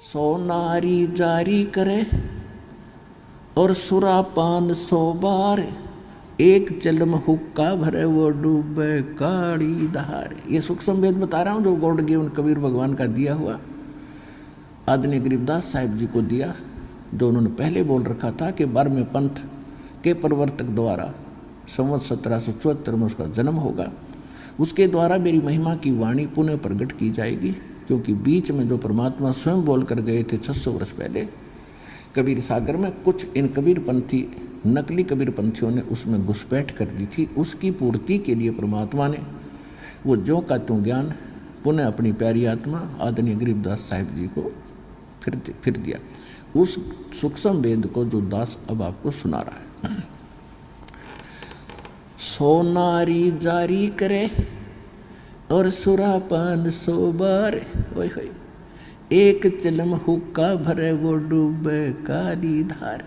सो नारी जारी करे और सुरापान 100 बार, एक जन्म हुक्का भरे वो डूबे काली धार। ये सूक्ष्म वेद बता रहा हूँ जो गॉड गिवन कबीर भगवान का दिया हुआ आदरणीय गरीबदास साहिब जी को दिया, जो उन्होंने पहले बोल रखा था कि 12वें पंथ के प्रवर्तक द्वारा संवत 1774 में उसका जन्म होगा। उसके द्वारा मेरी महिमा की वाणी पुनः प्रकट की जाएगी, क्योंकि बीच में जो परमात्मा स्वयं बोल कर गए थे 600 वर्ष पहले कबीर सागर में, कुछ इन कबीर पंथी नकली कबीर पंथियों ने उसमें घुसपैठ कर दी थी। उसकी पूर्ति के लिए परमात्मा ने वो ज्यों का त्यों ज्ञान पुनः अपनी प्यारी आत्मा आदरणीय गरीबदास साहिब जी को फिर दिया। उस सूक्ष्म वेद को जो दास अब आपको सुना रहा है। सो नारी जारी करे और सुरापान 100 बार, ओए होए, एक चिलम हुक्का भरे वो डूबे काली धार।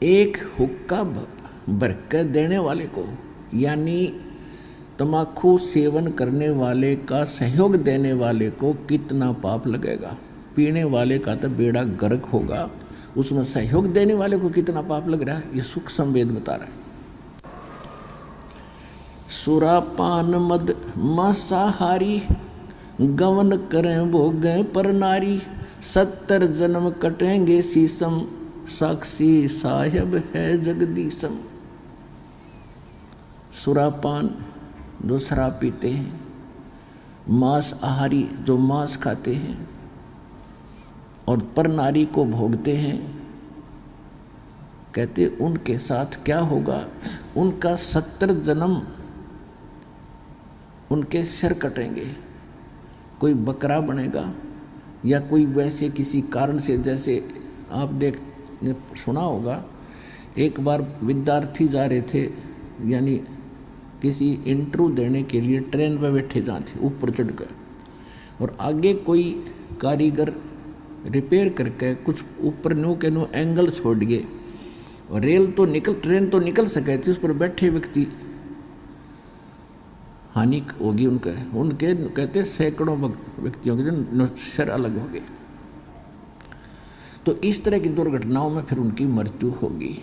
एक हुक्का भर कर देने वाले को, यानी तम्बाकू सेवन करने वाले का सहयोग देने वाले को कितना पाप लगेगा। पीने वाले का तो बेड़ा गर्क होगा, उसमें सहयोग देने वाले को कितना पाप लग रहा है, ये सूक्ष्म वेद बता रहा है। सुरापान मद मांसाहारी, गवन करें भोगें पर नारी, 70 जन्म कटेंगे शीशम, साक्षी साहिब है जगदीशम। सुरापान जो शराब पीते हैं, मांस आहारी जो मांस खाते हैं, और पर नारी को भोगते हैं, कहते उनके साथ क्या होगा, उनका 70 जन्म उनके सिर कटेंगे। कोई बकरा बनेगा या कोई वैसे किसी कारण से, जैसे आप ने सुना होगा, एक बार विद्यार्थी जा रहे थे, यानी किसी इंटरव्यू देने के लिए ट्रेन पर बैठे जहाँ थे ऊपर चढ़ कर, और आगे कोई कारीगर रिपेयर करके कुछ ऊपर न्यू के न्यू एंगल छोड़ गए, और ट्रेन तो निकल सके थी, उस पर बैठे व्यक्ति हानि होगी उनके कहते सैकड़ों व्यक्तियों के जो सिर अलग हो गए। तो इस तरह की दुर्घटनाओं में फिर उनकी मृत्यु होगी,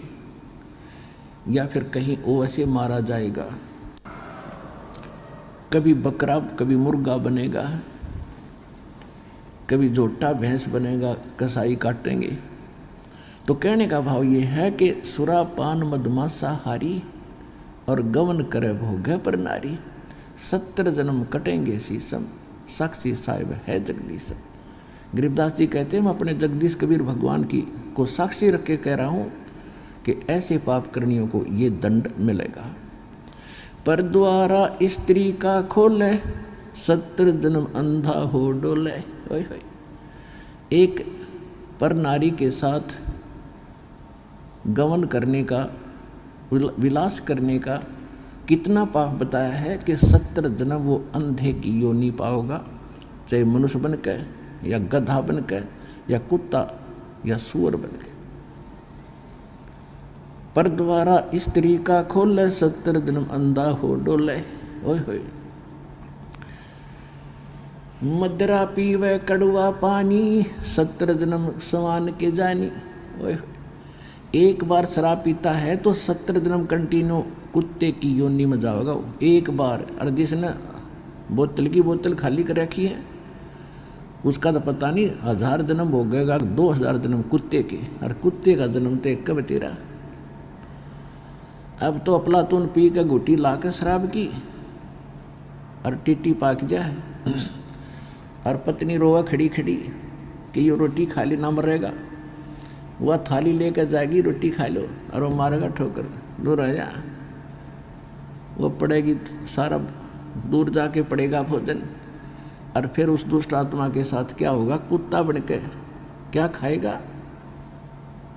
या फिर कहीं वो ऐसे मारा जाएगा, कभी बकरा कभी मुर्गा बनेगा, कभी जोटा भैंस बनेगा, कसाई काटेंगे। तो कहने का भाव ये है कि सुरापान मदमांसाहारी और गवन करे भोग पर नारी, 70 जन्म कटेंगे शीशम, साक्षी साहिब है जगदीशम। गरीबदास जी कहते हैं मैं अपने जगदीश कबीर भगवान की को साक्षी रख के कह रहा हूँ कि ऐसे पाप करनियों को ये दंड मिलेगा। पर द्वारा स्त्री का खोले, 70 जन्म अंधा हो डोले। ओए होए, एक पर नारी के साथ गमन करने का, विलास करने का कितना पाप बताया है कि 70 जन्म वो अंधे की योनि पाओगा, चाहे मनुष्य बन के या गधा बन के या कुत्ता या सूअर बन के। पर द्वारा स्त्री का खोले, 70 जन्म अंधा हो डोले। ओए होए, मदरा पीवे कड़वा पानी, 70 जन्म समान के जानी। ओए, एक बार शराब पीता है तो 70 जन्म कंटिन्यू कुत्ते की योनि में जाएगा वो, एक बार। और जिसने बोतल की बोतल खाली कर रखी है उसका तो पता नहीं 1000 जन्म हो गएगा, 2000 जन्म कुत्ते के, और कुत्ते का जन्म तो एक कब तेरा। अब तो अफलातून पी के घुटी ला के शराब की और टीटी पाक जाए, और पत्नी रोवा खड़ी खड़ी कि ये रोटी खा ली ना मरेगा। वह थाली लेकर जाएगी, रोटी खा लो, और वो मारेगा ठोकर, दूर आ जा। वो पड़ेगी सारा दूर जाके पड़ेगा भोजन, और फिर उस दुष्ट आत्मा के साथ क्या होगा, कुत्ता बन के क्या खाएगा।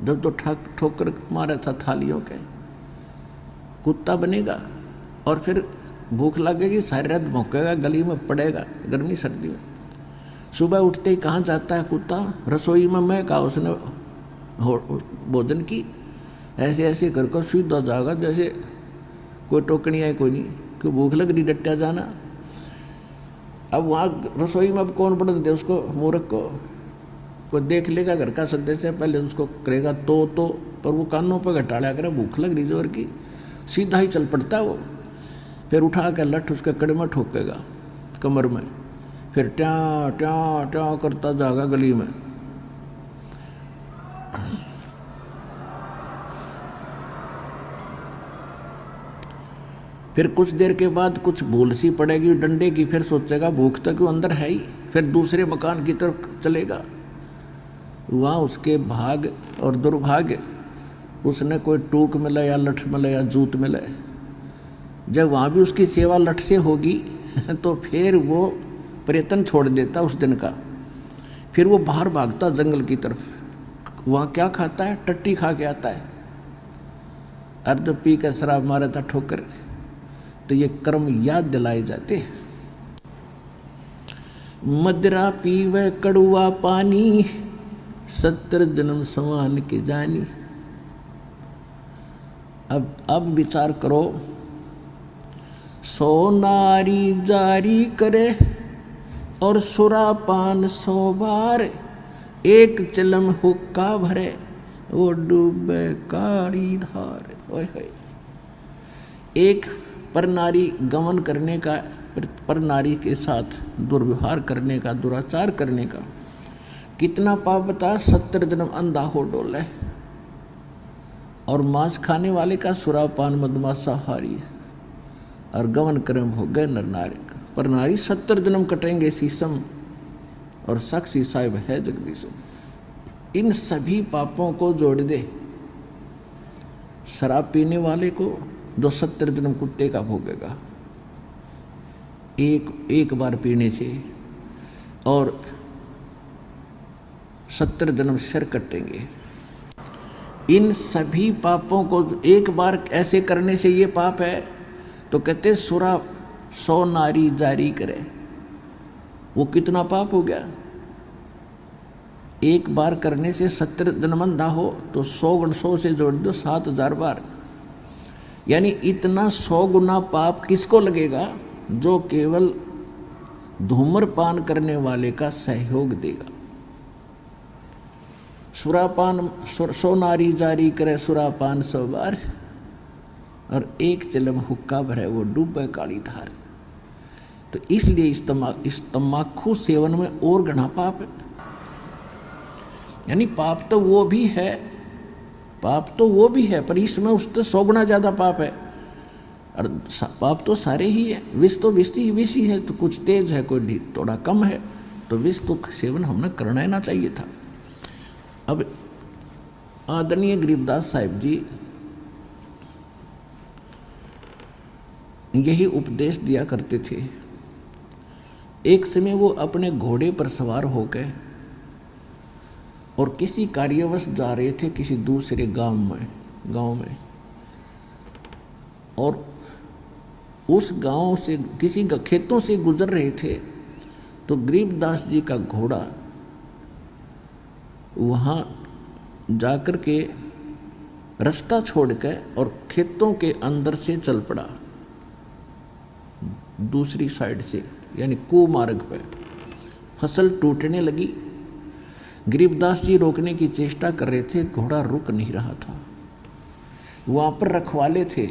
जब तो ठोकर मारा था थालियों के, कुत्ता बनेगा, और फिर भूख लगेगी, सारी रात भौंकेगा, गली में पड़ेगा गर्मी सर्दी में। सुबह उठते ही कहाँ जाता है कुत्ता, रसोई में। मैं कहा उसने भोजन की, ऐसे ऐसे कर सीधा जाएगा जैसे कोई टोकनी है कोई नहीं, कि भूख लग रही डट्टा जाना। अब वहाँ रसोई में अब कौन पढ़ने दे उसको, मूर्ख को। कोई देख लेगा घर का सदस्य पहले उसको करेगा तो पर वो कानों पर घटाड़ा करे, भूख लग रही जोर की, सीधा ही चल पड़ता है वो। फिर उठा कर लठ उसके कड़े में ठोकेगा कमर में, फिर ट्या ट्या ट्या करता जाएगा गली में। फिर कुछ देर के बाद कुछ भूल सी पड़ेगी डंडे की, फिर सोचेगा भूख तो क्यों अंदर है ही, फिर दूसरे मकान की तरफ चलेगा। वहाँ उसके भाग और दुर्भाग्य, उसने कोई टूक मिले या लठ मिले या जूत मिले। जब वहाँ भी उसकी सेवा लठ से होगी तो फिर वो प्रयत्न छोड़ देता उस दिन का, फिर वो बाहर भागता जंगल की तरफ। वहाँ क्या खाता है, टट्टी खा के आता है। अर्ध पी के शराब मारा था ठोकर। तो ये कर्म याद दिलाए जाते। मदिरा पीवे कड़ुआ पानी, 70 जन्म समान के जानी। अब विचार करो, सो नारी जारी करे और सुरापान 100 बार, एक चिलम हुक्का भरे वो डूबे काली धार। ओए होए, एक पर नारी गमन करने का, पर नारी के साथ दुर्व्यवहार करने का, दुराचार करने का कितना पाप बता। 70 जन्म अंधा हो डोले। और मांस खाने वाले का सुरापान मधुमांसाहारी और गमन कर्म हो गए नर नारी। पर नारी 70 जन्म कटेंगे शीशम और साक्षी साहिब है जगदीशम। इन सभी पापों को जोड़ दे। शराब पीने वाले को जो 70 जन्म कुत्ते का भोगेगा एक बार पीने से, और 70 जन्म सिर कटेंगे। इन सभी पापों को एक बार ऐसे करने से ये पाप है। तो कहते सुरा 100 नारी जारी करे, वो कितना पाप हो गया। एक बार करने से 70 जन्म अंधा हो तो 100 गुण 100 से जोड़ दो 7000 बार, यानी इतना 100 गुना पाप किसको लगेगा, जो केवल धूम्रपान करने वाले का सहयोग देगा। सुरापान 100 नारी जारी करे सुरापान 100 बार, और एक चिलम हुक्का भरे वो डूबे काली धार। तो इसलिए इस तम्बाकू सेवन में और घना पाप है। यानी पाप तो वो भी है, पर इसमें उससे 100 गुना ज़्यादा पाप है। और पाप तो सारे ही है। विष तो विष ही है, तो कुछ तेज है, कोई थोड़ा कम है, तो विष तो सेवन हमने करना ही ना चाहिए था। अब आदरणीय गरीबदास साहिब जी यही उपदेश दिया करते थे। एक समय वो अपने घोड़े पर सवार होकर और किसी कार्यवश जा रहे थे किसी दूसरे गांव में, और उस गांव से किसी खेतों से गुजर रहे थे। तो गरीबदास जी का घोड़ा वहाँ जाकर के रास्ता छोड़ के और खेतों के अंदर से चल पड़ा, दूसरी साइड से, यानी कुमार्ग पे। फसल टूटने लगी। गरीबदास जी रोकने की चेष्टा कर रहे थे, घोड़ा रुक नहीं रहा था। वहाँ पर रखवाले थे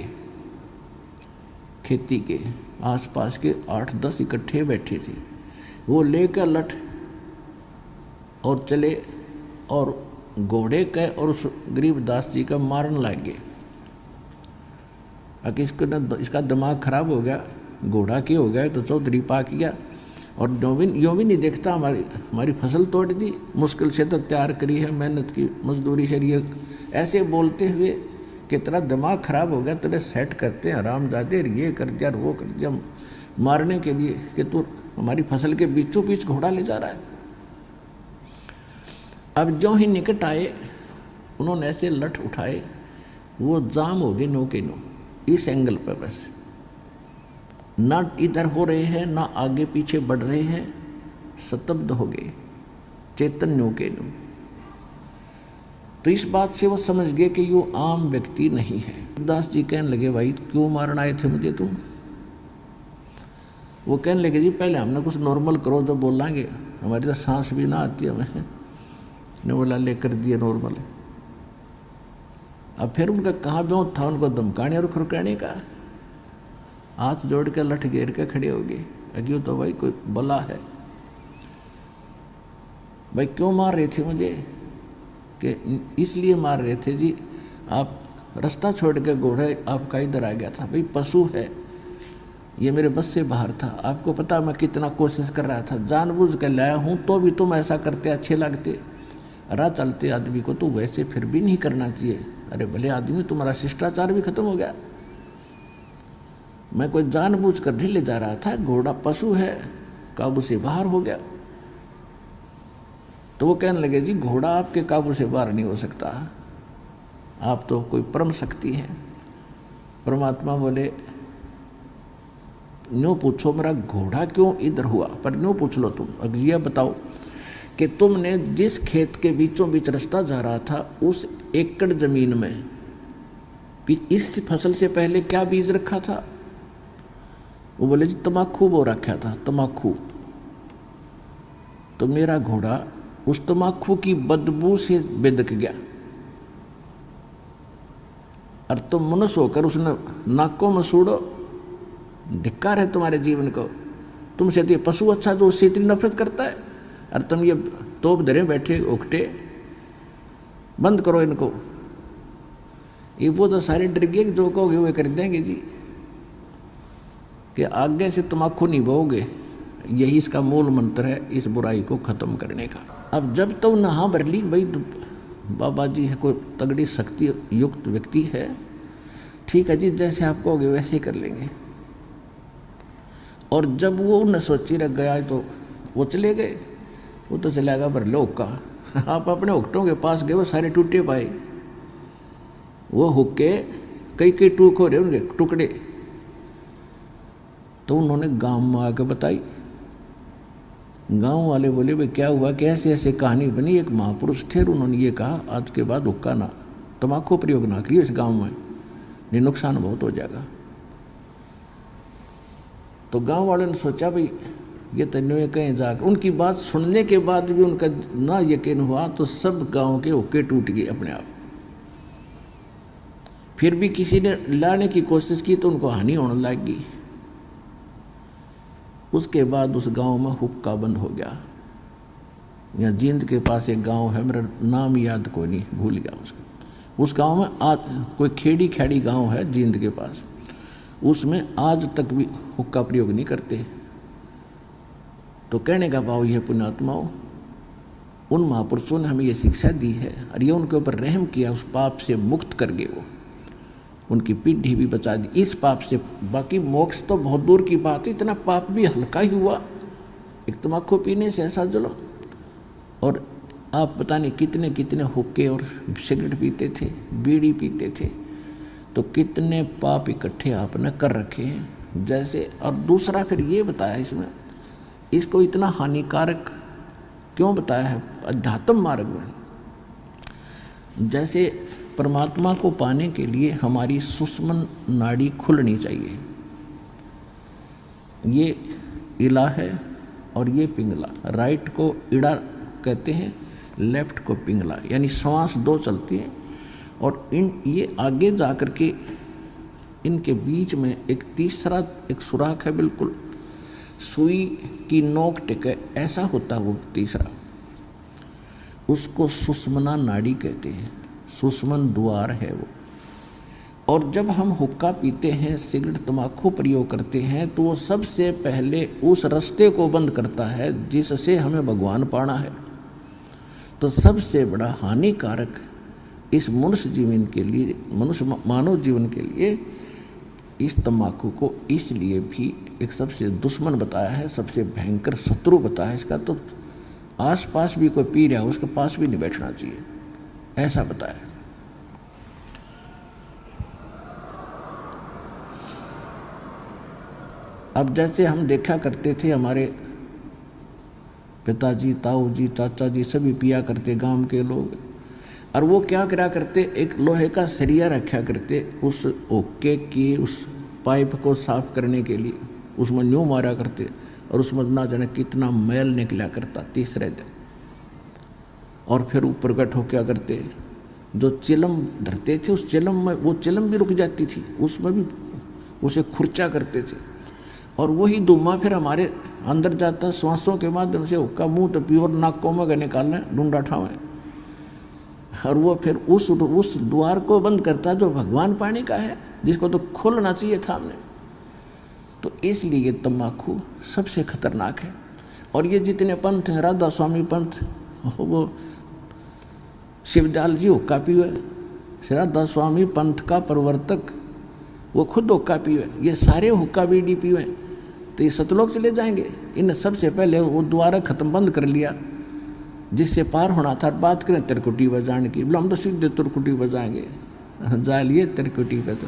खेती के, आसपास के 8-10 इकट्ठे बैठे थे। वो लेकर लठ और चले और घोड़े के और उस गरीबदास जी का मारने लगे। इसका दिमाग खराब हो गया, घोड़ा के हो गया तो चौधरी पा गया, और यूँ भी नहीं देखता हमारी फसल तोड़ दी, मुश्किल से तो तैयार करी है, मेहनत की मजदूरी शरीय। ऐसे बोलते हुए कि तेरा दिमाग खराब हो गया, तेरे सेट करते हैं हरामजादे, ये कर दिया वो कर दिया, मारने के लिए कि तू हमारी फसल के बीचों बीच घोड़ा ले जा रहा है। अब जो ही निकट आए, उन्होंने ऐसे लठ उठाए, वो जाम हो गए नो के नो, इस एंगल पर बस, ना इधर हो रहे हैं ना आगे पीछे बढ़ रहे हैं, स्तब्ध हो गए, चैतन्यों के नो। तो इस बात से वो समझ गए कि ये आम व्यक्ति नहीं है। दास जी कहने लगे, भाई क्यों मारना आए थे मुझे तुम? वो कहने लगे, जी पहले हमने कुछ नॉर्मल करो, जब बोलेंगे, हमारी तो सांस भी ना आती हमें। ने बोला लेकर दिए नॉर्मल। अब फिर उनका कहाँ ब्यों था उनको धमकाने और खुरकाने का, हाथ जोड़ के लठ घेर के खड़े हो गए। अग्यो तो भाई कोई बला है, भाई क्यों मार रहे थे मुझे? कि इसलिए मार रहे थे जी, आप रास्ता छोड़ के घोड़ा आपका इधर आ गया था। भाई पशु है, ये मेरे बस से बाहर था। आपको पता मैं कितना कोशिश कर रहा था, जानबूझ कर लाया हूँ, तो भी तुम ऐसा करते अच्छे लगते। राह चलते आदमी को तो वैसे फिर भी नहीं करना चाहिए। अरे भले आदमी, तुम्हारा शिष्टाचार भी खत्म हो गया। मैं कोई जानबूझ कर नहीं ले जा रहा था, घोड़ा पशु है, काबू से बाहर हो गया। तो वो कहने लगे जी घोड़ा आपके काबू से बाहर नहीं हो सकता, आप तो कोई परम शक्ति है। परमात्मा बोले न्यों पूछो मेरा घोड़ा क्यों इधर हुआ, पर न्यों पूछ लो तुम। अब ये बताओ कि तुमने जिस खेत के बीचों बीच रास्ता जा रहा था, उस एकड़ जमीन में इस फसल से पहले क्या बीज रखा था? वो बोले जी तम्बाकू बो रखा था, तम्बाकू। तो मेरा घोड़ा उस तम्बाकू की बदबू से बेदक गया, और तुम मनुष्य होकर उसने नाकों में सूड़ो। धिक्कार है तुम्हारे जीवन को। तुमसे तो ये पशु अच्छा जो उससे इतनी नफरत करता है, और तुम ये तोप धरे बैठे उकटे। बंद करो इनको। ये वो तो सारे डर गए जो कहोगे वे कर देंगे जी, कि आगे से तम्बाकू नहीं बोओगे। यही इसका मूल मंत्र है इस बुराई को खत्म करने का। अब जब तो नहा भर ली, भाई बाबा जी है, कोई तगड़ी शक्ति युक्त व्यक्ति है, ठीक है जी जैसे आप कहोगे वैसे ही कर लेंगे। और जब वो न सोची रख गया तो वो चले गए। वो तो चला गया भर लो हुक्का। आप अपने हुक्टों के पास गए, वो सारे टूटे पाए। वो हुक्के कई कई टूक हो रहे उनके टुकड़े। तो उन्होंने गांव में आकर बताई। गांव वाले बोले भाई क्या हुआ, कैसे ऐसे कहानी बनी। एक महापुरुष थे, उन्होंने ये कहा आज के बाद हुक्का ना, तम्बाकू प्रयोग ना करिए इस गांव में, नहीं नुकसान बहुत हो जाएगा। तो गांव वालों ने सोचा भाई ये तन्ने कहीं जाकर, उनकी बात सुनने के बाद भी उनका ना यकीन हुआ, तो सब गांव के हुक्के टूट गए अपने आप। फिर भी किसी ने लाने की कोशिश की तो उनको हानि होने लगी। उसके बाद उस गांव में हुक्का बंद हो गया। यहाँ जींद के पास एक गांव है, मेरा नाम याद कोई नहीं, भूल गया उसका। उस गांव में आज कोई खेड़ी खैड़ी गांव है जींद के पास, उसमें आज तक भी हुक्का प्रयोग नहीं करते। तो कहने का भाव यह पुण्यात्माओं, उन महापुरुषों ने हमें ये शिक्षा दी है और ये उनके ऊपर रहम किया, उस पाप से मुक्त कर गए। वो उनकी पीढ़ी भी बचा दी इस पाप से। बाकी मोक्ष तो बहुत दूर की बात है, इतना पाप भी हल्का ही हुआ, एक तम्बाकू पीने से ऐसा जुल्म। और आप पता नहीं कितने कितने हुक्के और सिगरेट पीते थे, बीड़ी पीते थे, तो कितने पाप इकट्ठे आपने कर रखे हैं जैसे। और दूसरा फिर ये बताया इसमें, इसको इतना हानिकारक क्यों बताया है अध्यात्म मार्ग में। जैसे परमात्मा को पाने के लिए हमारी सुषुम्न नाड़ी खुलनी चाहिए। ये इला है और ये पिंगला, राइट को इड़ा कहते हैं, लेफ्ट को पिंगला, यानी श्वास दो चलती हैं। और ये आगे जा कर के इनके बीच में एक तीसरा एक सुराख है, बिल्कुल सुई की नोक टिके ऐसा होता है वो तीसरा, उसको सुषुम्ना नाड़ी कहते हैं, सुषुम्न द्वार है वो। और जब हम हुक्का पीते हैं, सिगरेट तम्बाकू प्रयोग करते हैं, तो वो सबसे पहले उस रास्ते को बंद करता है जिससे हमें भगवान पाना है। तो सबसे बड़ा हानिकारक इस मनुष्य जीवन के लिए, मनुष्य मानव जीवन के लिए इस तम्बाकू को इसलिए भी एक सबसे दुश्मन बताया है, सबसे भयंकर शत्रु बताया है इसका। तो आसपास भी कोई पी रहा है उसके पास भी नहीं बैठना चाहिए, ऐसा बताया। अब जैसे हम देखा करते थे, हमारे पिताजी, ताऊ जी, चाचा जी सभी पिया करते गांव के लोग। और वो क्या करा करते, एक लोहे का सरिया रखा करते उस ओके की उस पाइप को साफ करने के लिए, उसमें न्यू मारा करते और उसमें ना जाने कितना मैल निकला करता तीसरे दिन। और फिर वो प्रकट हो क्या करते, जो चिलम धरते थे उस चिलम में, वो चिलम भी रुक जाती थी, उसमें भी उसे खुर्चा करते थे, और वही धुआं फिर हमारे अंदर जाता श्वासों के माध्यम से, हुक्का मुँह तो प्योर नाकों में निकालना ढूंढा ठावें, और वो फिर उस द्वार को बंद करता जो भगवान पानी का है, जिसको तो खोलना चाहिए था हमने। तो इसलिए ये तम्बाकू सबसे खतरनाक है। और ये जितने पंथ हैं, राधा स्वामी पंथ, वो शिवदयाल जी हुक्का पीवे, राधा स्वामी पंथ का प्रवर्तक वो खुद हुक्का पीवे, ये सारे हुक्का बीड़ी पीवे, तो ये सतलोक चले जाएंगे। इन सबसे पहले वो द्वारा खत्म बंद कर लिया, जिससे पार होना था। बात करें तिरकुटी बजाने की, बोले हम तो सीधे तिरकुटी बजाएंगे, जा लिए तिरकुटी पे तो